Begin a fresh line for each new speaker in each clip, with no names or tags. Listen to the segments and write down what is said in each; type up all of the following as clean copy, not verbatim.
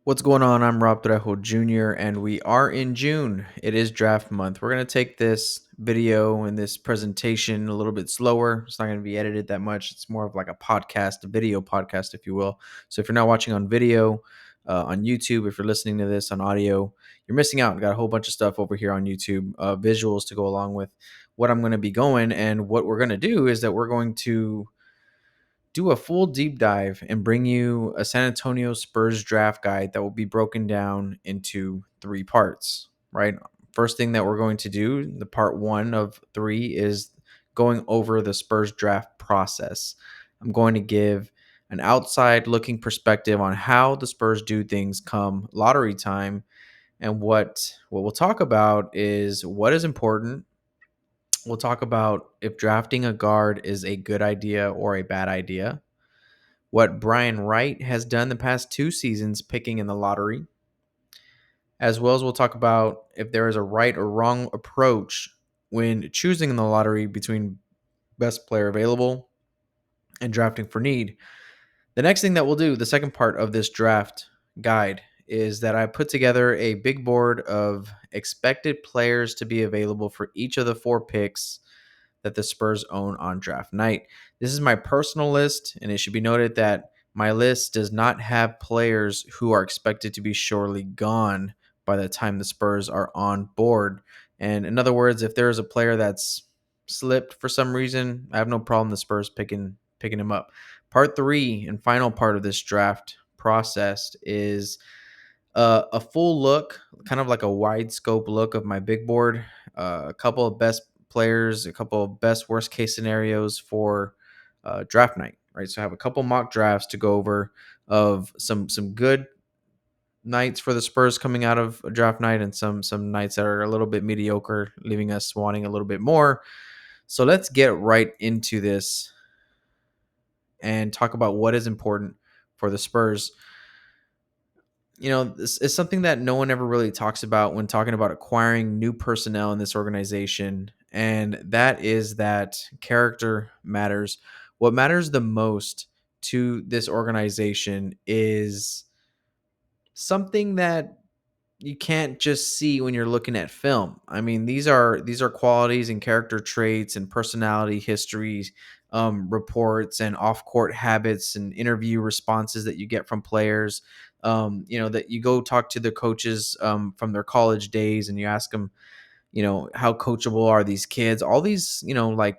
What's going on? I'm Rob Trejo Jr., and we are in June. It is draft month. We're going to take this video and this presentation a little bit slower. It's not going to be edited that much. It's more of like a podcast, a video podcast, if you will. So if you're not watching on video on YouTube, if you're listening to this on audio, you're missing out. Got a whole bunch of stuff over here on YouTube, visuals to go along with what I'm going to be going. And what we're going to do is that we're going to do a full deep dive and bring you a San Antonio Spurs draft guide that will be broken down into three parts, right? First thing that we're going to do, the part one of three, is going over the Spurs draft process. I'm going to give an outside looking perspective on how the Spurs do things come lottery time. And what we'll talk about is what is important. We'll talk about if drafting a guard is a good idea or a bad idea, what Brian Wright has done the past two seasons picking in the lottery, as well as we'll talk about if there is a right or wrong approach when choosing in the lottery between best player available and drafting for need. The next thing that we'll do, the second part of this draft guide, is that I put together a big board of expected players to be available for each of the four picks that the Spurs own on draft night. This is my personal list, and it should be noted that my list does not have players who are expected to be surely gone by the time the Spurs are on board. And in other words, if there is a player that's slipped for some reason, I have no problem the Spurs picking him up. Part three and final part of this draft process is a full look, kind of like a wide scope look of my big board, a couple of best players, a couple of best worst case scenarios for draft night, right? So I have a couple mock drafts to go over of some good nights for the Spurs coming out of a draft night and some nights that are a little bit mediocre, leaving us wanting a little bit more. So let's get right into this and talk about what is important for the Spurs. This is something that no one ever really talks about when talking about acquiring new personnel in this organization. And that is that character matters. What matters the most to this organization is something that you can't just see when you're looking at film. I mean, these are qualities and character traits and personality histories, reports and off-court habits and interview responses that you get from players. That you go talk to the coaches from their college days and you ask them, how coachable are these kids? All these, like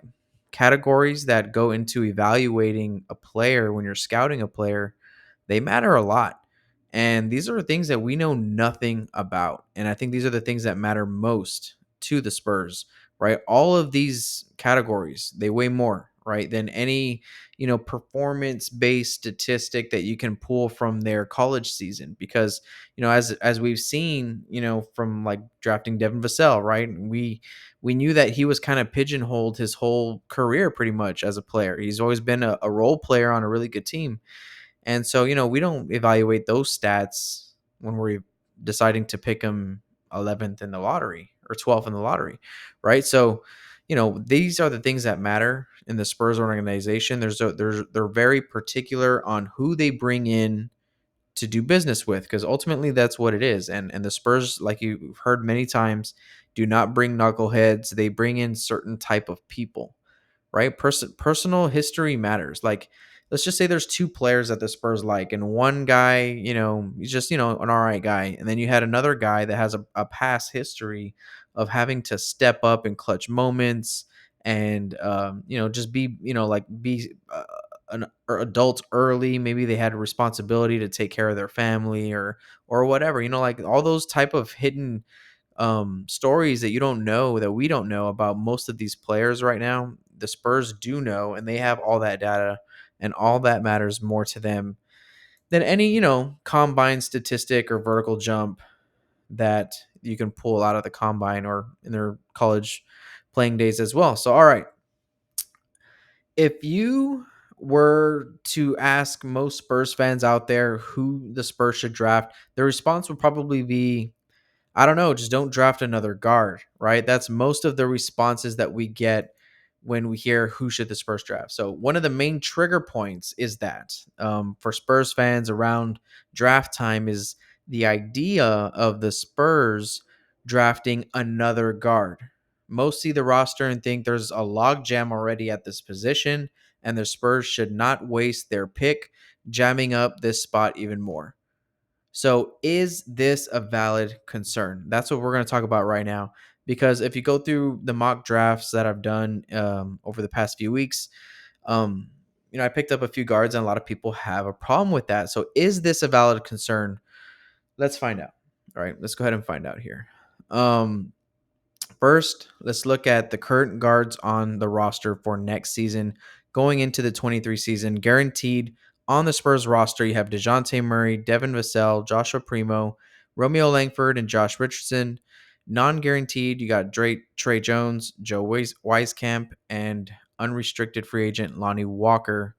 categories that go into evaluating a player when you're scouting a player, they matter a lot. And these are things that we know nothing about. And I think these are the things that matter most to the Spurs, right? All of these categories, they weigh more, right, than any, performance based statistic that you can pull from their college season. Because, as we've seen, from like drafting Devin Vassell, right? We knew that he was kind of pigeonholed his whole career pretty much as a player. He's always been a role player on a really good team. And so, we don't evaluate those stats when we're deciding to pick him 11th in the lottery or 12th in the lottery, right? So, these are the things that matter in the Spurs organization. They're very particular on who they bring in to do business with, because ultimately that's what it is. And the Spurs, like you've heard many times, do not bring knuckleheads. They bring in certain type of people, right? Personal history matters. Like, let's just say there's two players that the Spurs like, and one guy, he's just, an all right guy. And then you had another guy that has a past history of having to step up in clutch moments and, just be, be an adult early. Maybe they had a responsibility to take care of their family or whatever, like all those type of hidden stories that you don't know, that we don't know about most of these players right now. The Spurs do know, and they have all that data, and all that matters more to them than any, combine statistic or vertical jump that you can pull out of the combine or in their college playing days as well. So, all right, if you were to ask most Spurs fans out there who the Spurs should draft, the response would probably be, I don't know, just don't draft another guard, right? That's most of the responses that we get when we hear who should the Spurs draft. So one of the main trigger points is that for Spurs fans around draft time is the idea of the Spurs drafting another guard. Most see the roster and think there's a logjam already at this position, and the Spurs should not waste their pick jamming up this spot even more. So, is this a valid concern? That's what we're going to talk about right now. Because if you go through the mock drafts that I've done over the past few weeks, um, I picked up a few guards, and a lot of people have a problem with that. So, is this a valid concern? Let's find out. All right, let's go ahead and find out here. Um, First, let's look at the current guards on the roster for next season. Going into the 23 season, guaranteed on the Spurs roster, you have DeJounte Murray, Devin Vassell, Joshua Primo, Romeo Langford, and Josh Richardson. Non-guaranteed, you got Trey Jones, Joe Wieskamp, and unrestricted free agent Lonnie Walker.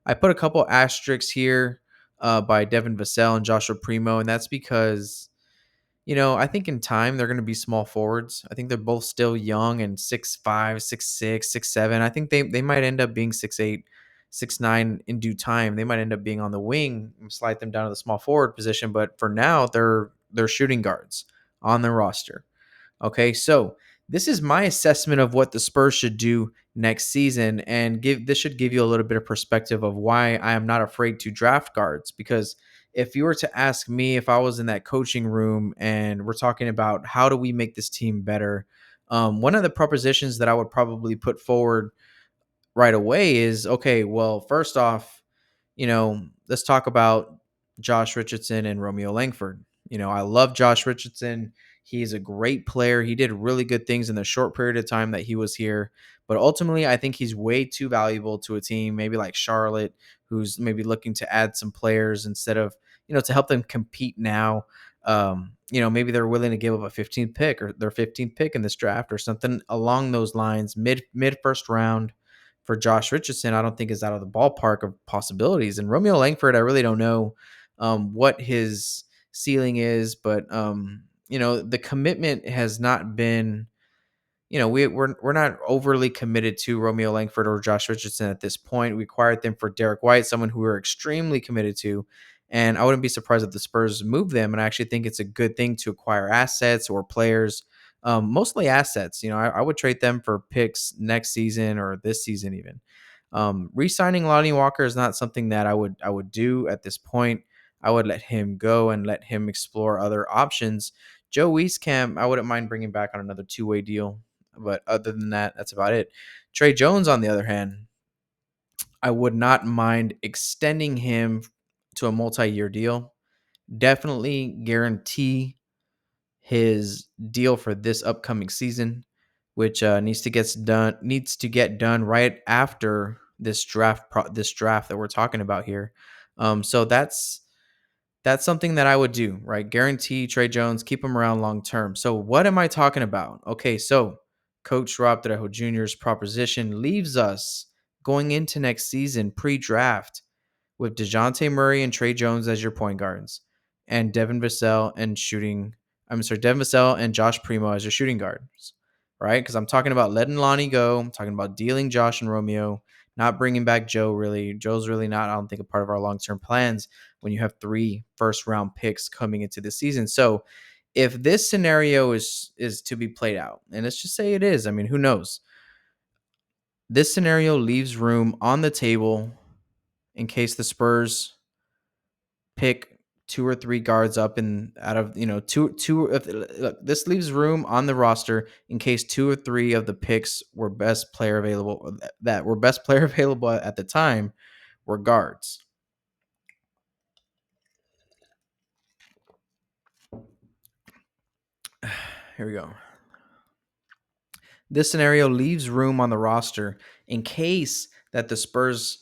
I put a couple asterisks here by Devin Vassell and Joshua Primo, and that's because I think in time they're going to be small forwards. I think they're both still young and 6'5", 6'6", 6'7". I think they might end up being 6'8", 6'9" in due time. They might end up being on the wing and slide them down to the small forward position. But for now, they're shooting guards on the roster. Okay, so this is my assessment of what the Spurs should do next season, and this should give you a little bit of perspective of why I am not afraid to draft guards. Because if you were to ask me if I was in that coaching room and we're talking about how do we make this team better, one of the propositions that I would probably put forward right away is okay. Well, first off, let's talk about Josh Richardson and Romeo Langford. I love Josh Richardson. He's a great player. He did really good things in the short period of time that he was here. But ultimately, I think he's way too valuable to a team, maybe like Charlotte, who's maybe looking to add some players instead of, to help them compete now. Maybe they're willing to give up a 15th pick or their 15th pick in this draft or something along those lines, mid first round for Josh Richardson. I don't think is out of the ballpark of possibilities. And Romeo Langford, I really don't know what his ceiling is, but the commitment has not been. We're not overly committed to Romeo Langford or Josh Richardson at this point. We acquired them for Derek White, someone who we're extremely committed to. And I wouldn't be surprised if the Spurs move them. And I actually think it's a good thing to acquire assets or players, mostly assets. I would trade them for picks next season or this season even. Re-signing Lonnie Walker is not something that I would do at this point. I would let him go and let him explore other options. Joe Wieskamp, I wouldn't mind bringing back on another two-way deal. But other than that, that's about it. Trey Jones, on the other hand, I would not mind extending him to a multi-year deal. Definitely guarantee his deal for this upcoming season, which needs to get done right after this draft that we're talking about here. So that's something that I would do, right? Guarantee Trey Jones, keep him around long term. So what am I talking about? Okay, so Coach Rob Trejo Jr.'s proposition leaves us going into next season pre-draft with DeJounte Murray and Trey Jones as your point guards, and Devin Vassell and Josh Primo as your shooting guards, right? Because I'm talking about letting Lonnie go. I'm talking about dealing Josh and Romeo, not bringing back Joe. Really, Joe's really not, I don't think, a part of our long-term plans when you have 3 first-round picks coming into the season. So if this scenario is to be played out, and let's just say it is, I mean, who knows? This scenario leaves room on the table in case the Spurs pick 2 or 3 guards up and out of two. Look, this leaves room on the roster in case 2 or 3 of the picks were best player available at the time were guards. Here we go. This scenario leaves room on the roster in case that the Spurs,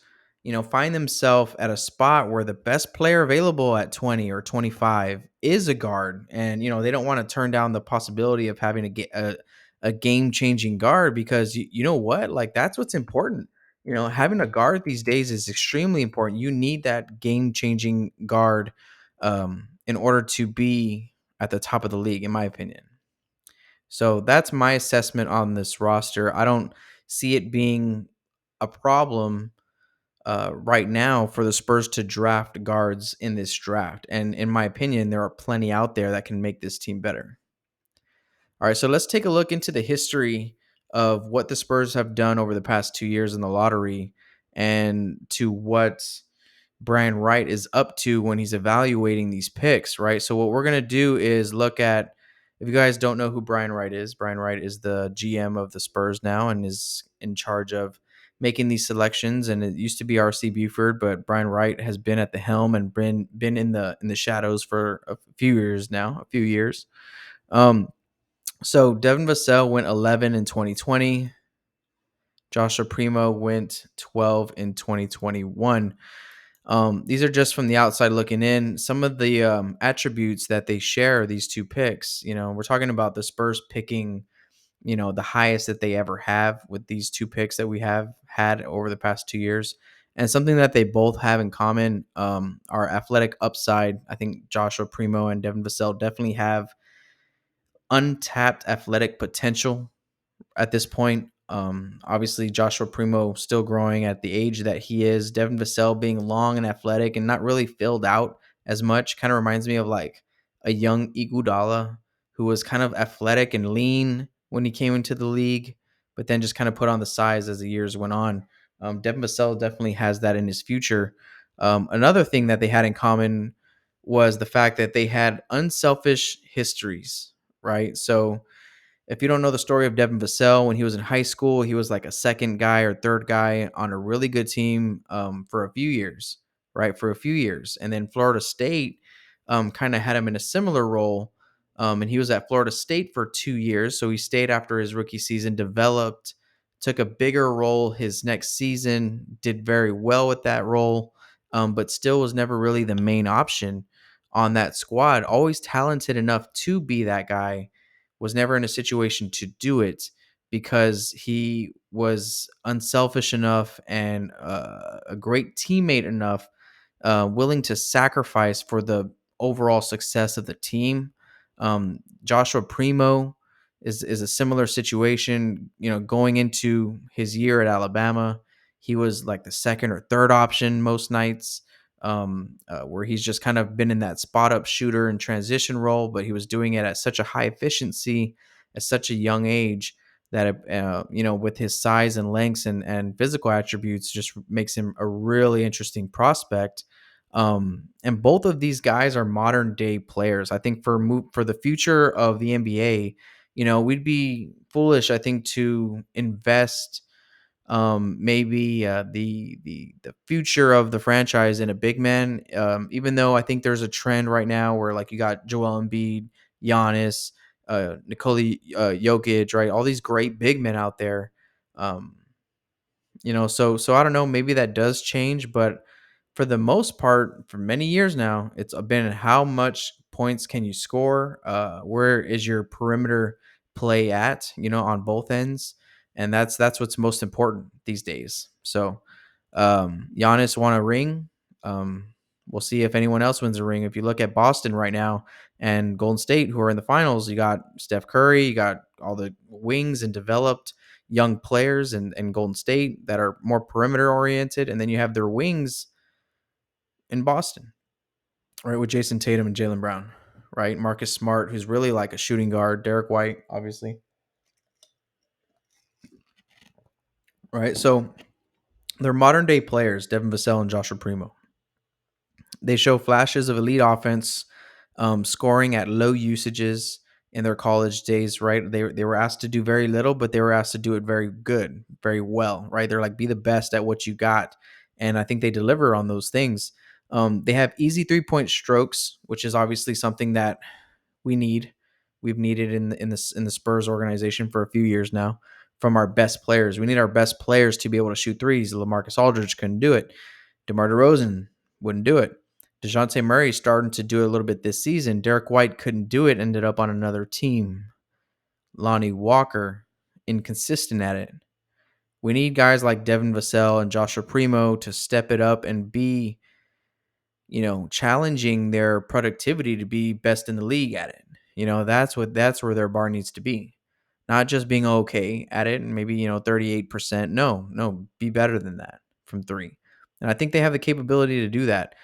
find themselves at a spot where the best player available at 20 or 25 is a guard, and they don't want to turn down the possibility of having a game-changing guard because you know what, like that's what's important. Having a guard these days is extremely important. You need that game-changing guard in order to be at the top of the league, in my opinion. So that's my assessment on this roster. I don't see it being a problem right now for the Spurs to draft guards in this draft. And in my opinion, there are plenty out there that can make this team better. All right, so let's take a look into the history of what the Spurs have done over the past 2 years in the lottery and to what Brian Wright is up to when he's evaluating these picks, right? So what we're going to do is look at, if you guys don't know who Brian Wright is the GM of the Spurs now and is in charge of making these selections. And it used to be RC Buford, but Brian Wright has been at the helm and been in the shadows for a few years now, a few years. Um, so Devin Vassell went 11 in 2020. Joshua Primo went 12 in 2021. These are just from the outside looking in. Some of the attributes that they share, these two picks, we're talking about the Spurs picking, the highest that they ever have with these two picks that we have had over the past 2 years. And something that they both have in common are athletic upside. I think Joshua Primo and Devin Vassell definitely have untapped athletic potential at this point. Obviously, Joshua Primo still growing at the age that he is. Devin Vassell being long and athletic and not really filled out as much kind of reminds me of like a young Iguodala who was kind of athletic and lean when he came into the league, but then just kind of put on the size as the years went on. Devin Vassell definitely has that in his future. Another thing that they had in common was the fact that they had unselfish histories, right? So if you don't know the story of Devin Vassell, when he was in high school, he was like a second guy or third guy on a really good team for a few years, right? For a few years. And then Florida State kind of had him in a similar role. And he was at Florida State for 2 years. So he stayed after his rookie season, developed, took a bigger role his next season, did very well with that role, but still was never really the main option on that squad. Always talented enough to be that guy, was never in a situation to do it because he was unselfish enough and a great teammate enough, willing to sacrifice for the overall success of the team. Joshua Primo is a similar situation. Going into his year at Alabama, he was like the second or third option most nights, where he's just kind of been in that spot up shooter and transition role, but he was doing it at such a high efficiency at such a young age that with his size and lengths and physical attributes, just makes him a really interesting prospect. And both of these guys are modern day players. I think for the future of the NBA, we'd be foolish, I think, to invest maybe the future of the franchise in a big man. Even though I think there's a trend right now where like you got Joel Embiid, Giannis, Nikola Jokic, right? All these great big men out there. Um, so I don't know. Maybe that does change, but for the most part, for many years now, it's been how much points can you score? Where is your perimeter play at? On both ends, and that's what's most important these days. So, Giannis won a ring. Um, we'll see if anyone else wins a ring. If you look at Boston right now and Golden State, who are in the finals, you got Steph Curry, you got all the wings and developed young players and Golden State that are more perimeter oriented, and then you have their wings in Boston, right, with Jason Tatum and Jaylen Brown, right? Marcus Smart, who's really like a shooting guard, Derek White, obviously, right? So they're modern day players, Devin Vassell and Joshua Primo. They show flashes of elite offense, scoring at low usages in their college days, right? They were asked to do very little, but they were asked to do it very good, very well, right? They're like, be the best at what you got. And I think they deliver on those things. They have easy 3-point strokes, which is obviously something that we need. We've needed in the Spurs organization for a few years now from our best players. We need our best players to be able to shoot threes. LaMarcus Aldridge couldn't do it. DeMar DeRozan wouldn't do it. DeJounte Murray starting to do it a little bit this season. Derek White couldn't do it, ended up on another team. Lonnie Walker, inconsistent at it. We need guys like Devin Vassell and Joshua Primo to step it up and be, challenging their productivity to be best in the league at it. That's where their bar needs to be. Not just being okay at it and maybe, 38%. No, be better than that from three. And I think they have the capability to do that.